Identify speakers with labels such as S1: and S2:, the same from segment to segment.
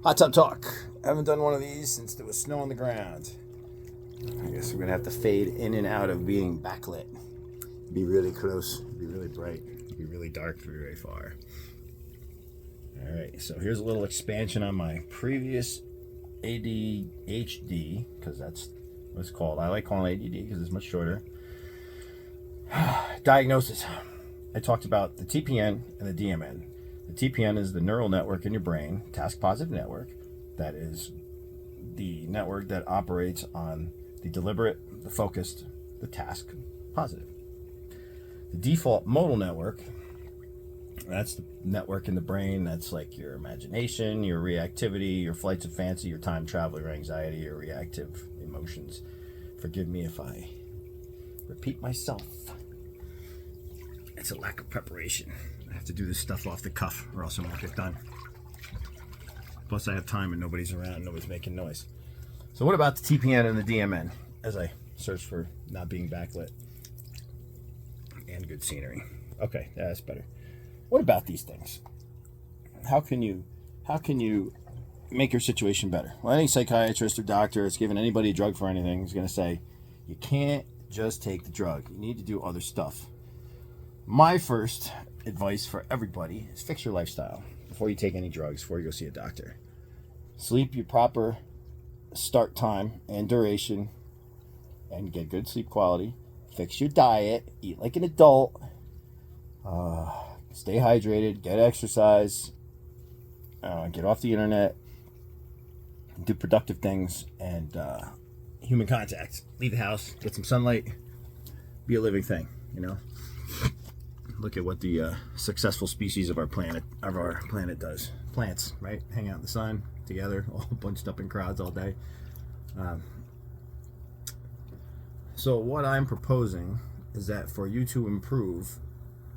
S1: Hot Tub Talk. I haven't done one of these since there was snow on the ground. I guess we're going to have to fade in and out of being backlit. Be really close, be really bright, be really dark very far. Alright, so here's a little expansion on my previous ADHD, because that's what it's called. I like calling it ADD because it's much shorter. Diagnosis. I talked about the TPN and the DMN. The TPN is the neural network in your brain, task positive network. That is the network that operates on the deliberate, the focused, the task positive. The default modal network, that's the network in the brain that's like your imagination, your reactivity, your flights of fancy, your time travel, your anxiety, your reactive emotions. Forgive me if I repeat myself. It's a lack of preparation. I have to do this stuff off the cuff or else it won't get done. Plus I have time and nobody's around, nobody's making noise. So what about the TPN and the DMN as I search for not being backlit and good scenery? Okay, that's better. What about these things? How can you make your situation better? Well, any psychiatrist or doctor that's giving anybody a drug for anything is going to say, you can't just take the drug. You need to do other stuff. My first advice for everybody is fix your lifestyle before you take any drugs, before you go see a doctor. Sleep your proper start time and duration and get good sleep quality. Fix your diet. Eat like an adult. Stay hydrated. Get exercise. Get off the internet. Do productive things and human contact. Leave the house. Get some sunlight. Be a living thing, you know. Look at what the successful species of our planet does. Plants, right? Hang out in the sun together, all bunched up in crowds all day. So what I'm proposing is that for you to improve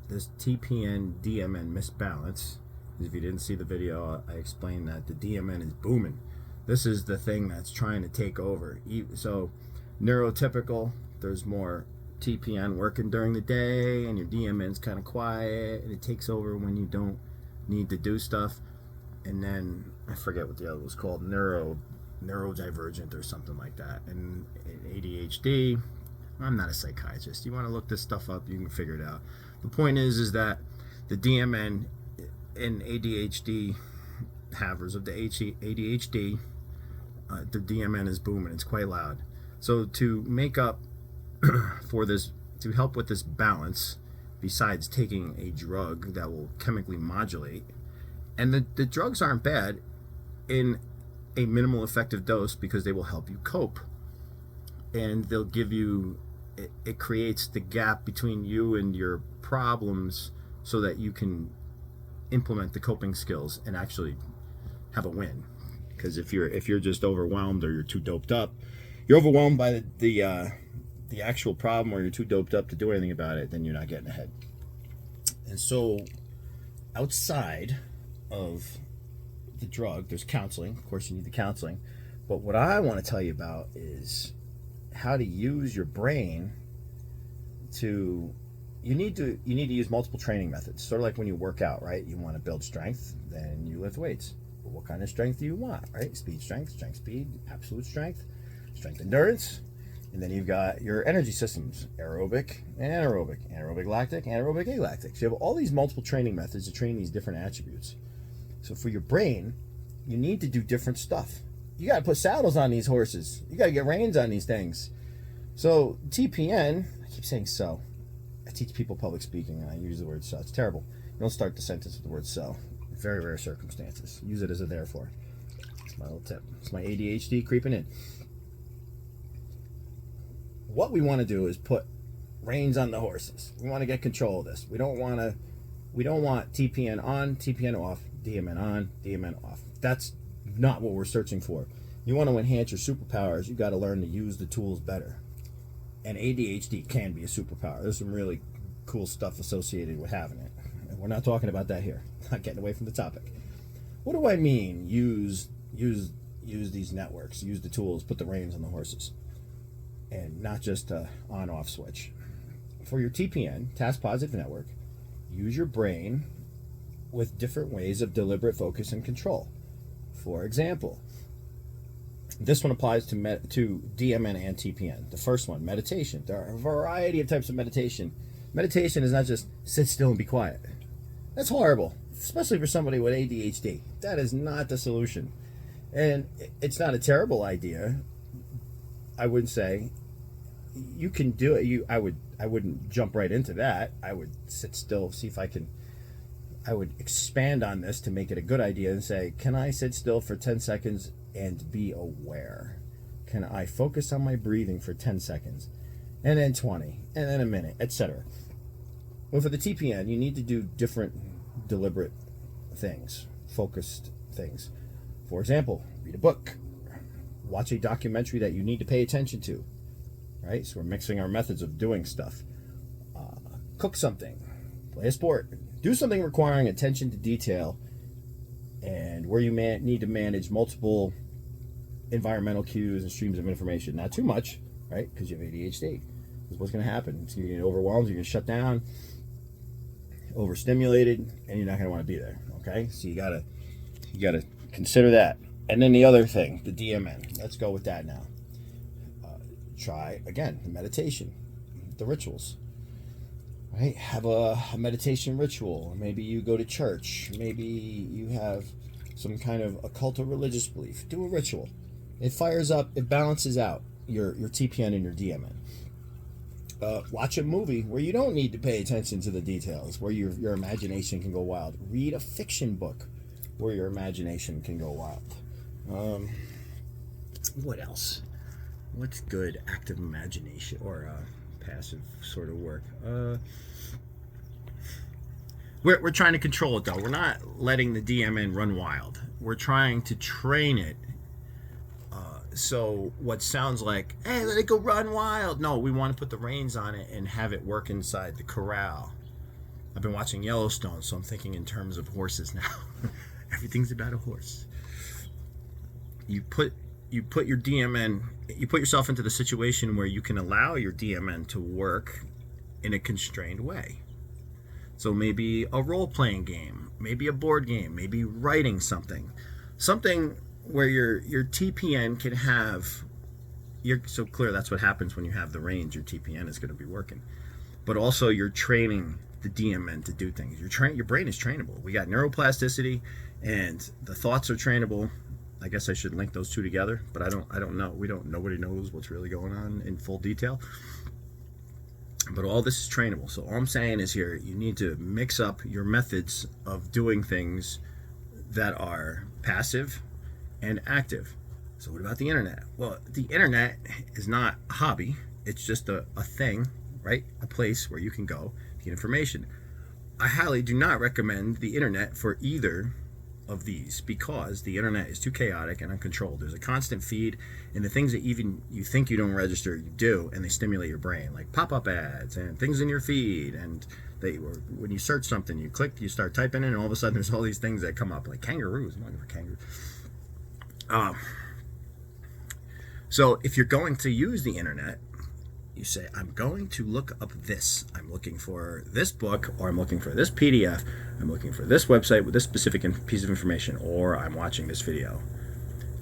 S1: this TPN DMN misbalance, if you didn't see the video, I explained that the DMN is booming. This is the thing that's trying to take over. So neurotypical, there's more TPN working during the day and your DMN's kind of quiet and it takes over when you don't need to do stuff. And then I forget what the other was called, neurodivergent or something like that. And ADHD, I'm not a psychiatrist. You want to look this stuff up, you can figure it out. The point is that the DMN and ADHD havers of the ADHD, the DMN is booming. It's quite loud. So to make up for this, to help with this balance, besides taking a drug that will chemically modulate, and the drugs aren't bad in a minimal effective dose because they will help you cope, and they'll give you, it creates the gap between you and your problems so that you can implement the coping skills and actually have a win. Because if you're just overwhelmed or you're too doped up, you're overwhelmed by the actual problem, or you're too doped up to do anything about it, then you're not getting ahead. And so outside of the drug, there's counseling. Of course, you need the counseling. But what I want to tell you about is how to use your brain to, you need to use multiple training methods. Sort of like when you work out, right? You want to build strength, then you lift weights. But what kind of strength do you want, right? Speed strength, strength speed, absolute strength, strength endurance. And then you've got your energy systems, aerobic and anaerobic, anaerobic lactic, anaerobic alactic. So you have all these multiple training methods to train these different attributes. So for your brain, you need to do different stuff. You got to put saddles on these horses. You got to get reins on these things. So TPN, I keep saying so. I teach people public speaking and I use the word so. It's terrible. You don't start the sentence with the word so. In very rare circumstances. Use it as a therefore. It's my little tip. It's my ADHD creeping in. What we want to do is put reins on the horses. We want to get control of this. We don't want TPN on, TPN off, DMN on, DMN off. That's not what we're searching for. You want to enhance your superpowers, you got to learn to use the tools better. And ADHD can be a superpower. There's some really cool stuff associated with having it. And we're not talking about that here. Not getting away from the topic. What do I mean? Use these networks, use the tools, put the reins on the horses. And not just a on-off switch. For your TPN, task positive network, use your brain with different ways of deliberate focus and control. For example, this one applies to DMN and TPN. The first one, meditation. There are a variety of types of meditation. Meditation is not just sit still and be quiet. That's horrible, especially for somebody with ADHD. That is not the solution. And it's not a terrible idea. I wouldn't say you can do it. I wouldn't jump right into that. I would sit still, see if I would expand on this to make it a good idea and say, can I sit still for 10 seconds and be aware? Can I focus on my breathing for 10 seconds and then 20 and then a minute, etc. Well, for the TPN, you need to do different deliberate things, focused things. For example, read a book, watch a documentary that you need to pay attention to, right? So we're mixing our methods of doing stuff. Cook something, play a sport, do something requiring attention to detail and where you need to manage multiple environmental cues and streams of information. Not too much, right? Because you have ADHD. Because what's going to happen? It's going to get overwhelmed, you're going to shut down, overstimulated, and you're not going to want to be there, okay? So you gotta consider that. And then the other thing, the DMN. Let's go with that now. Try, again, the meditation, the rituals. Right? Have a meditation ritual. Maybe you go to church. Maybe you have some kind of occult or religious belief. Do a ritual. It fires up, it balances out your TPN and your DMN. Watch a movie where you don't need to pay attention to the details, where your imagination can go wild. Read a fiction book where your imagination can go wild. What else? What's good active imagination or passive sort of work? We're trying to control it though. We're not letting the DMN run wild. We're trying to train it. So what sounds like, hey, let it go run wild. No, we want to put the reins on it and have it work inside the corral. I've been watching Yellowstone, so I'm thinking in terms of horses now. Everything's about a horse. You put your DMN, you put yourself into the situation where you can allow your DMN to work in a constrained way. So maybe a role-playing game, maybe a board game, maybe writing something where your TPN can have, so clear that's what happens when you have the range, your TPN is going to be working. But also you're training the DMN to do things. Your brain is trainable. We got neuroplasticity and the thoughts are trainable. I guess I should link those two together, but I don't know. Nobody knows what's really going on in full detail. But all this is trainable. So all I'm saying is here, you need to mix up your methods of doing things that are passive and active. So what about the internet? Well, the internet is not a hobby. It's just a thing, right? A place where you can go to get information. I highly do not recommend the internet for either of these because the internet is too chaotic and uncontrolled. There's a constant feed, and the things that even you think you don't register, you do, and they stimulate your brain, like pop-up ads and things in your feed. And when you search something, you click, you start typing in, and all of a sudden there's all these things that come up, like kangaroos. I'm looking for kangaroos. So if you're going to use the internet, you say, I'm going to look up this. I'm looking for this book, or I'm looking for this PDF. I'm looking for this website with this specific piece of information, or I'm watching this video.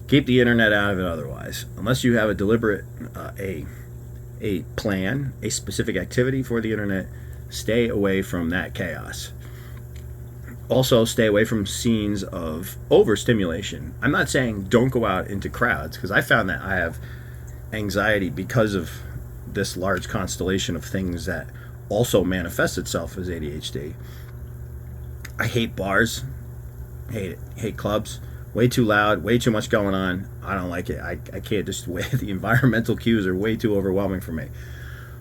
S1: Keep the internet out of it otherwise. Unless you have a deliberate, a plan, a specific activity for the internet, stay away from that chaos. Also, stay away from scenes of overstimulation. I'm not saying don't go out into crowds, because I found that I have anxiety because of this large constellation of things that also manifests itself as ADHD. I hate bars, hate clubs, way too loud, way too much going on. I don't like it. I can't, just the environmental cues are way too overwhelming for me.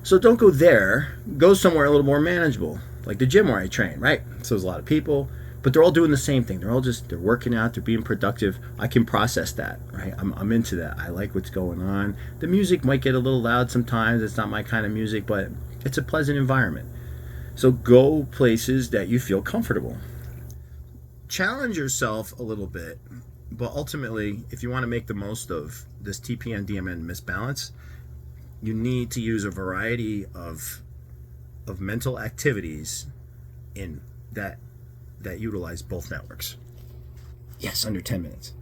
S1: So don't go there. Go somewhere a little more manageable, like the gym where I train, right? So there's a lot of people, but they're all doing the same thing. They're working out, they're being productive. I can process that, right? I'm into that. I like what's going on. The music might get a little loud sometimes. It's not my kind of music, but it's a pleasant environment. So go places that you feel comfortable. Challenge yourself a little bit, but ultimately, if you want to make the most of this TPN DMN misbalance, you need to use a variety of mental activities in that utilize both networks. Yes, under 10 minutes.